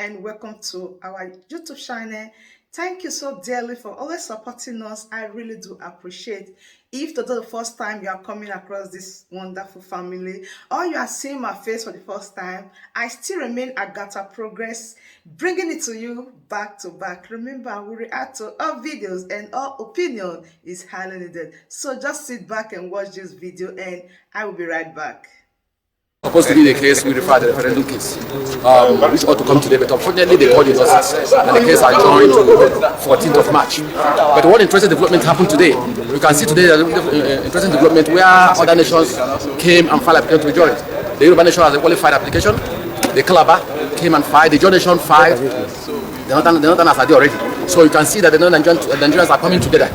and welcome to our YouTube channel. Thank you so dearly for always supporting us. I really do appreciate. If today the first time you are coming across this wonderful family or you are seeing my face for the first time, I still remain AGATHA Progress, bringing it to you back to back. Remember, we react to all videos and all opinion is highly needed. So just sit back and watch this video and I will be right back. Supposed to be the case we refer to the referendum case, which ought to come today, but unfortunately they called it nonsense, and the case adjourned to 14th of March. But one interesting development happened today. You can see today that interesting development where other nations came and filed application to join. The Yoruba nation has a qualified application, the Calabar came and filed, the John nation filed, the Northern has already. So you can see that the Nigerians are coming together,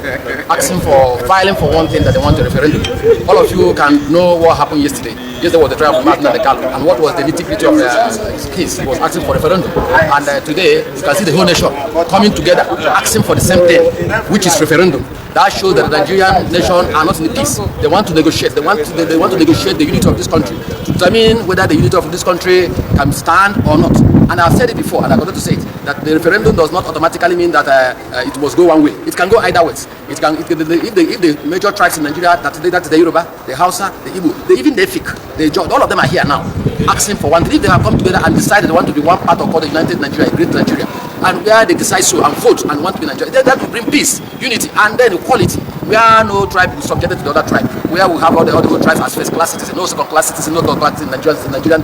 filing for one thing that they want a referendum. All of you can know what happened yesterday. Yesterday was the trial of Nnamdi, and what was the nitty-gritty of his case. He was asking for a referendum. And today, you can see the whole nation coming together, asking for the same thing, which is referendum. That shows that the Nigerian nation are not in peace. They want to negotiate. They want to negotiate the unity of this country, to determine whether the unity of this country can stand or not. And I've said it before, and I'm going to say it, that the referendum does not automatically mean that it must go one way. It can go either ways. If the major tribes in Nigeria, that is the Yoruba, the Hausa, the Igbo, even the Efik, all of them are here now, asking for one thing. If they have come together and decided they want to be one part of called the United Nigeria, Great Nigeria, and where they decide so and vote and want to be Nigeria, that will bring peace, unity, and then equality. Where no tribe is subjected to the other tribe, where we have all the other tribes as first-class citizens, no second-class citizens, no third-class in Nigerian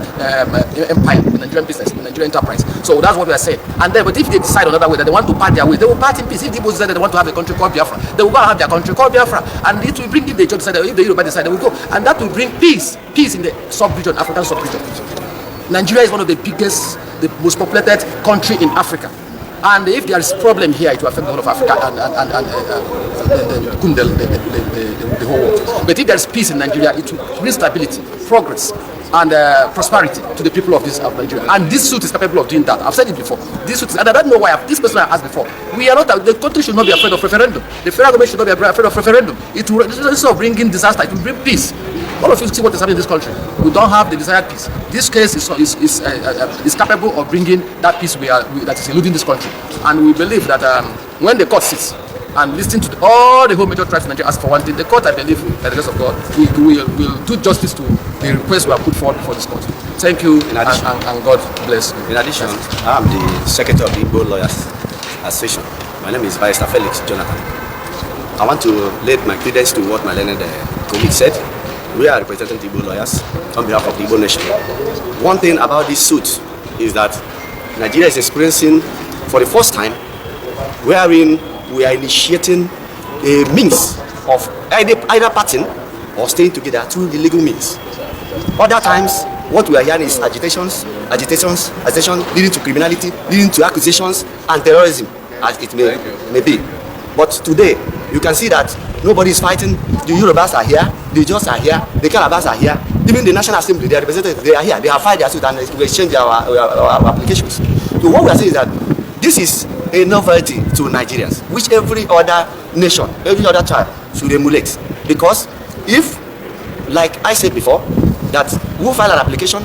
empire, the Nigerian business, the Nigerian enterprise. So that's what we are saying. And then, but if they decide another way that they want to part their way, they will part in peace. If the people decide that they want to have a country called Biafra, they will go and have their country called Biafra, and it will bring, if they decide, if the Yoruba decide, they will go, and that will bring peace in the sub-region, African sub-region. Nigeria is one of the biggest, the most populated country in Africa. And if there is a problem here, it will affect the whole of Africa and the whole world. But if there is peace in Nigeria, it will bring stability, progress, and prosperity to the people of Nigeria. And this suit is capable of doing that. I've said it before. This suit is, and I don't know why. This person I asked before. The country should not be afraid of referendum. The federal government should not be afraid of referendum. It will, instead of bringing disaster, it will bring peace. All of you see what is happening in this country. We don't have the desired peace. This case is capable of bringing that peace that is eluding this country. And we believe that when the court sits and listen to all the whole major tribes in Nigeria ask for one thing, the court, I believe, by the grace of God, will do justice to the request we have put forward before this court. Thank you, and God bless you. In addition, I am the secretary of the Igbo Lawyers Association. My name is Barrister Felix Jonathan. I want to lay my credence to what my learned colleague said. We are representing the Igbo lawyers on behalf of the Igbo nation. One thing about this suit is that Nigeria is experiencing, for the first time, wherein we are initiating a means of either parting or staying together through the legal means. Other times, what we are hearing is agitations leading to criminality, leading to accusations and terrorism, as it may be. But today, you can see that nobody is fighting. The Yorubas are here, the Jos are here, the Calabars are here, even the National Assembly, their representatives, they are here. They have filed their suit and we exchange our applications. So what we are saying is that this is a novelty to Nigerians, which every other nation, every other tribe should emulate. Because if, like I said before, that we will file an application,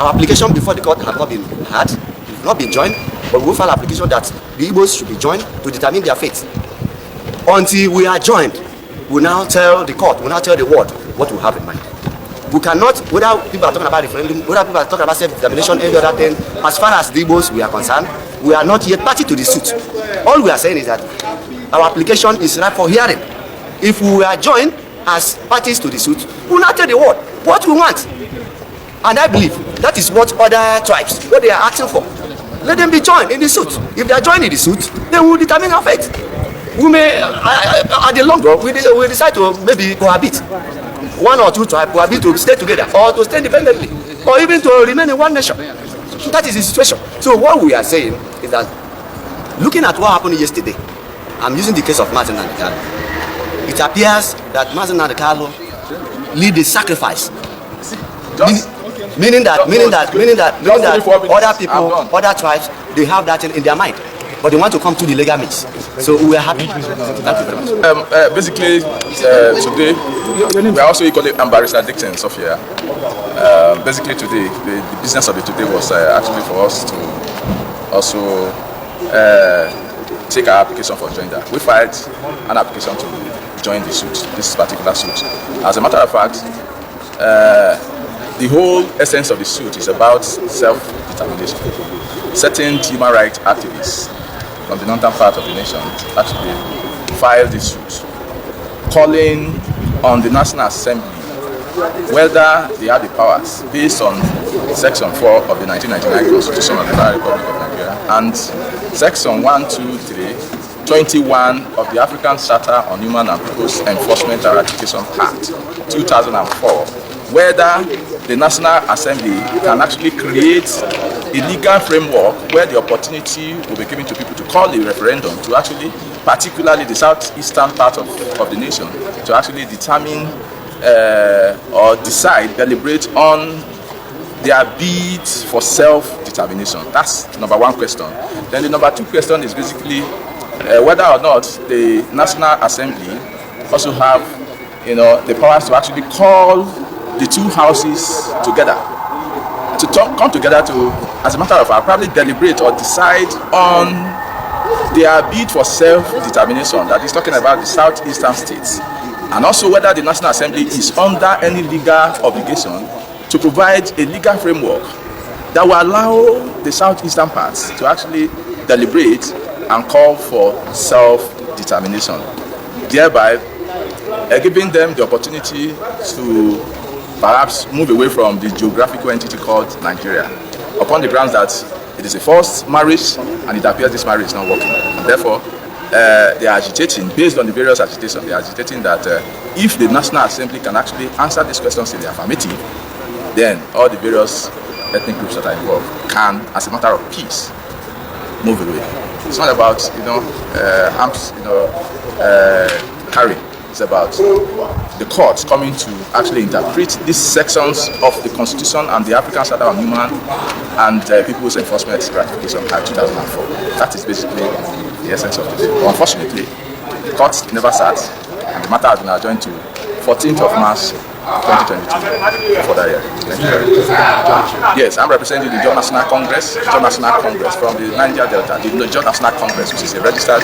our application before the court has not been had, not been joined, but we will file an application that the Igbos should be joined to determine their fate. Until we are joined, we now tell the court, we now tell the world what we have in mind. We cannot, whether people are talking about referendum, whether people are talking about self-determination, every other thing, as far as the Igbos we are concerned, we are not yet party to the suit. All we are saying is that our application is ripe for hearing. If we are joined as parties to the suit, we will now tell the world what we want. And I believe that is what other tribes, what they are asking for. Let them be joined in the suit. If they are joined in the suit, then we will determine our fate. We may, at the long run, we decide to maybe cohabit. One or two tribes cohabit to stay together or to stay independently or even to remain in one nation. That is the situation. So what we are saying is that looking at what happened yesterday, I'm using the case of Martin Nnamdi Kanu. It appears that Martin Nnamdi Kanu lead the sacrifice. Meaning that other people, other tribes, they have that in their mind. But they want to come to the legal means. So we are happy. Thank you very much. Basically, today, we are also equally embarrassed at Dixon, Sophia. Basically today, the business of it today was actually for us to also take our application for joinder. We filed an application to join the suit, this particular suit. As a matter of fact, the whole essence of the suit is about self-determination. Certain human rights activists from the northern part of the nation actually filed this suit, calling on the National Assembly whether they have the powers based on Section 4 of the 1999 Constitution of the Federal Republic of Nigeria and Section 123(21) of the African Charter on Human and People's Enforcement and Ratification Act 2004, whether the National Assembly can actually create a legal framework where the opportunity will be given to people to call a referendum to actually, particularly the southeastern part of the nation, to actually determine or decide, deliberate on their bid for self-determination. That's number one question. Then the number two question is basically whether or not the National Assembly also have, the powers to actually call the two houses together, to come together to, as a matter of fact, probably deliberate or decide on their bid for self-determination, that is talking about the southeastern states, and also whether the National Assembly is under any legal obligation to provide a legal framework that will allow the southeastern parts to actually deliberate and call for self-determination, thereby giving them the opportunity to perhaps move away from the geographical entity called Nigeria, upon the grounds that it is a forced marriage and it appears this marriage is not working. And therefore, they are agitating, based on the various agitations, they are agitating that if the National Assembly can actually answer these questions in the affirmative, then all the various ethnic groups that are involved can, as a matter of peace, move away. It's not about, arms, carrying. It's about the courts coming to actually interpret these sections of the Constitution and the African Charter on Human and People's Enforcement Ratification Act 2004. That is basically the essence of it. But unfortunately, the courts never sat, and the matter has been adjourned to 14th of March 2022 for that year. Thank you very much. Yes, I'm representing the John National Congress from the Niger Delta, the John National Congress, which is a registered,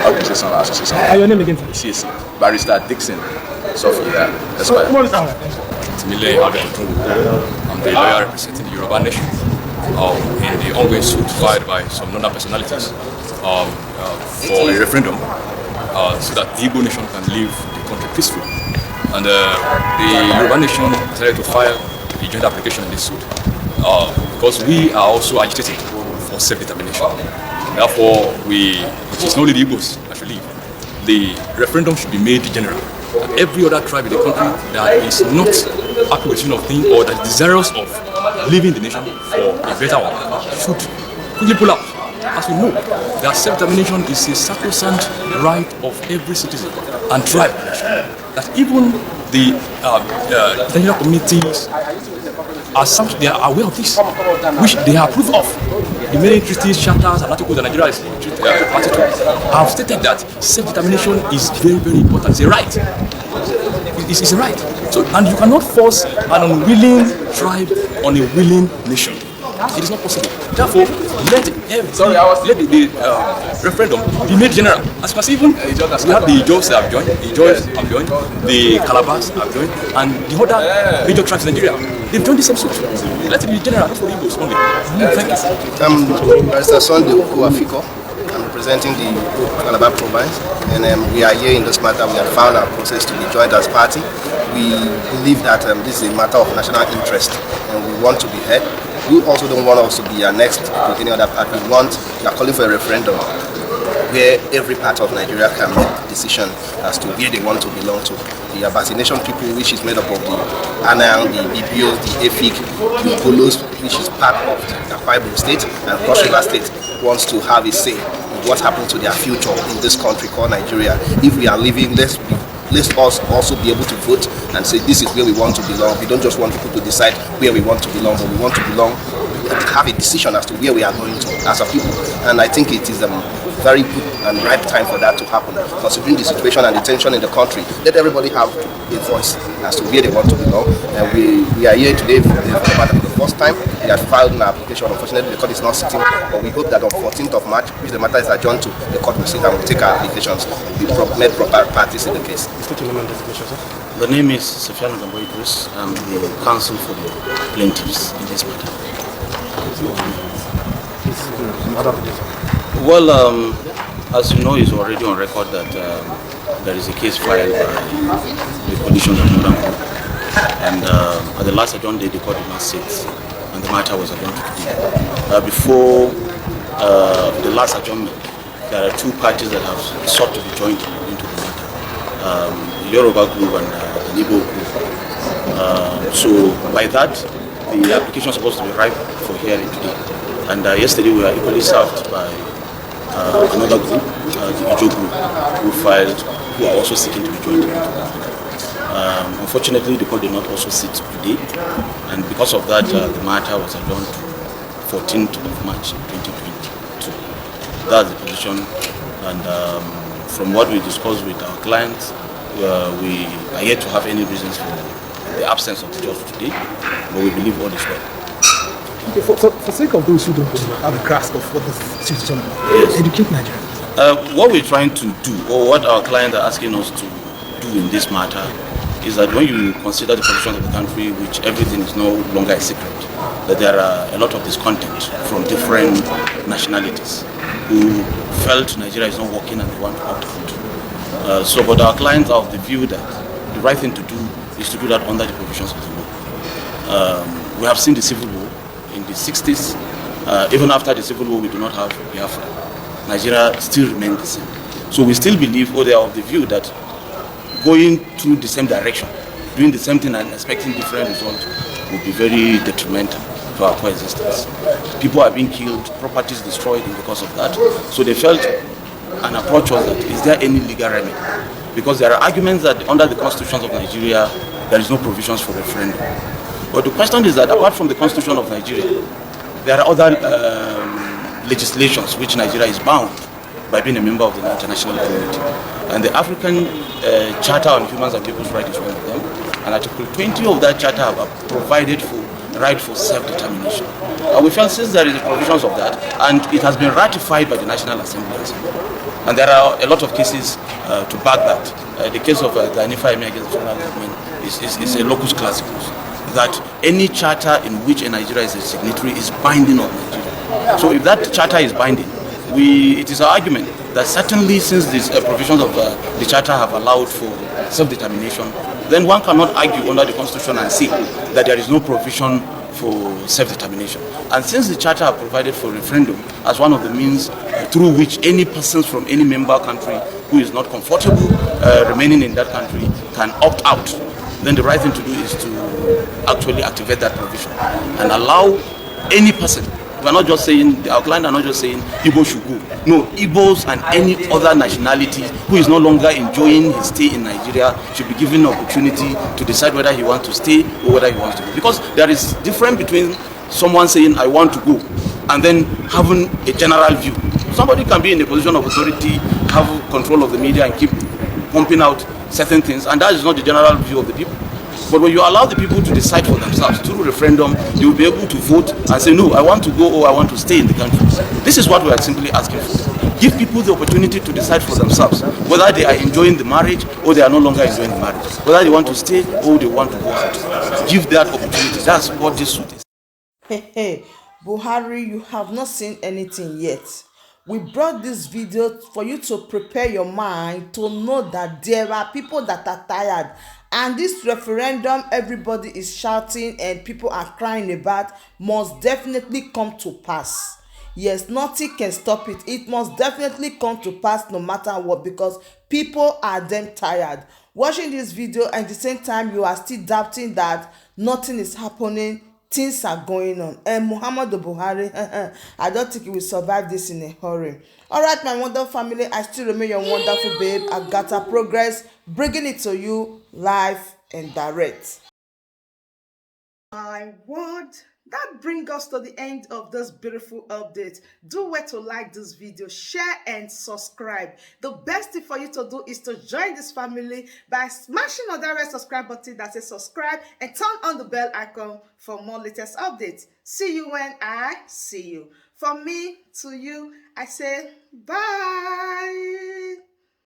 organization or association. Your name again? CAC, Barrister Dixon Sophia Esquire. It's Mile Abentungu. I'm the lawyer representing the Yoruba Nation in the ongoing suit filed by some known personalities for a referendum so that the Igbo nation can live the country peacefully. And the Yoruba Nation decided to file a joint application in this suit because we are also agitating for self-determination. Therefore, it is not only the Igbos that should leave. The referendum should be made general. And every other tribe in the country that is not happy with of thing or that is desirous of leaving the nation for a better one should quickly pull out. As we know, that self-determination is a sacrosanct right of every citizen and tribe. That even the international communities they are aware of this, which they are proof of. The many treaties, charters, and articles that Nigeria is party to have stated that self-determination is very, very important. It's a right. It's a right. So, and you cannot force an unwilling tribe on a willing nation. It is not possible. Therefore, let the referendum be made general. As you can see, even we have the Ijaws that have joined, the Calabars have joined, and the other major tribes in Nigeria. They've joined the same suit. Let it be general, not for Igbos only. Thank you. I'm Barrister Sunday Okuafiko. I'm representing the Calabar province, and we are here in this matter. We have found our process to be joined as party. We believe that this is a matter of national interest, and we want to be heard. We also don't want us to be annexed to any other party. We are calling for a referendum where every part of Nigeria can make a decision as to where they want to belong to. The Abasi Nation people, which is made up of the Anang, the Ibios, the Efik, the Polos, which is part of the Akwa Ibom state, and Cross River state, wants to have a say in what happens to their future in this country called Nigeria. If we are living, let's us also be able to vote and say this is where we want to belong. We don't just want people to decide where we want to belong, but we want to belong, have a decision as to where we are going to as a people. And I think it is very good and ripe time for that to happen, considering the situation and the tension in the country. Let everybody have a voice as to where they want to belong. And we are here today for the first time. We have filed an application. Unfortunately, the court is not sitting, but we hope that on 14th of March, if the matter is adjourned to the court, will sit and we'll take our applications, the proper parties in the case. The name is Sefiano Gambo Idris. I'm the counsel for the plaintiffs in this matter. Well, as you know, it's already on record that there is a case filed by the coalition of Nnamdi. And at the last adjourned day, the court did not sit, and the matter was adjourned to today. Before the last adjournment, there are two parties that have sought to be joined into the matter, the Yoruba group and the Igbo group. So by that, the application is supposed to be ripe for hearing today. And yesterday we were equally served by another group, the Ijo group, who are also seeking to be joined into the matter. Unfortunately, the court did not also sit today, and because of that, the matter was adjourned to 14th of March 2022. That's the position, and from what we discussed with our clients, we are yet to have any reasons for the absence of the judge today, but we believe all is well. Okay, for sake of those who don't have a grasp of what the situation is, yes, educate Nigerians. What we're trying to do, or what our clients are asking us to do in this matter, is that when you consider the position of the country, which everything is no longer a secret, that there are a lot of discontent from different nationalities who felt Nigeria is not working and they want to opt out. But our clients are of the view that the right thing to do is to do that under the provisions of the law. We have seen the civil war in the 60s. Even after the civil war, we do not have Biafra. Nigeria still remains the same. So we still believe, or they are of the view that going through the same direction, doing the same thing and expecting different results would be very detrimental to our coexistence. People are being killed, properties destroyed because of that. So they felt an approach was that, is there any legal remedy? Because there are arguments that under the constitutions of Nigeria, there is no provisions for referendum. But the question is that apart from the constitution of Nigeria, there are other legislations which Nigeria is bound by being a member of the international community. And the African Charter on Human and People's Rights is one of them. And Article 20 of that charter have provided for right for self-determination. And we felt since there is provisions of that, and it has been ratified by the National Assembly as well. And there are a lot of cases to back that. The case of the Anifa Emi against the federal government is a locus classicus, that any charter in which a Nigeria is a signatory is binding on Nigeria. So if that charter is binding, it is our argument that certainly since these provisions of the charter have allowed for self-determination, then one cannot argue under the constitution and say that there is no provision for self-determination. And since the charter have provided for referendum as one of the means through which any persons from any member country who is not comfortable remaining in that country can opt out, then the right thing to do is to actually activate that provision and allow any person. We're not just saying, our clients are not just saying Igbo should go. No, Igbos and any other nationality who is no longer enjoying his stay in Nigeria should be given an opportunity to decide whether he wants to stay or whether he wants to go. Because there is difference between someone saying, I want to go, and then having a general view. Somebody can be in a position of authority, have control of the media and keep pumping out certain things, and that is not the general view of the people. But when you allow the people to decide for themselves through referendum, you will be able to vote and say, no, I want to go or I want to stay in the country. This is what we are simply asking for. Give people the opportunity to decide for themselves whether they are enjoying the marriage or they are no longer enjoying the marriage, whether they want to stay or they want to go out. Give that opportunity. That's what this suit is. Hey, Buhari, you have not seen anything yet. We brought this video for you to prepare your mind to know that there are people that are tired, and this referendum everybody is shouting and people are crying about must definitely come to pass. Yes, nothing can stop it. It must definitely come to pass no matter what, because people are damn tired watching this video, and at the same time you are still doubting that nothing is happening. Things are going on, and Muhammadu Buhari, I don't think he will survive this in a hurry. All right, my wonderful family, I still remain your wonderful babe, AGATHA Progress, bringing it to you live and direct. My word, That brings us to the end of this beautiful update. Do well to like this video, share and subscribe. The best thing for you to do is to join this family by smashing on that red subscribe button that says subscribe and turn on the bell icon for more latest updates. See you when I see you. From me to you, I say bye.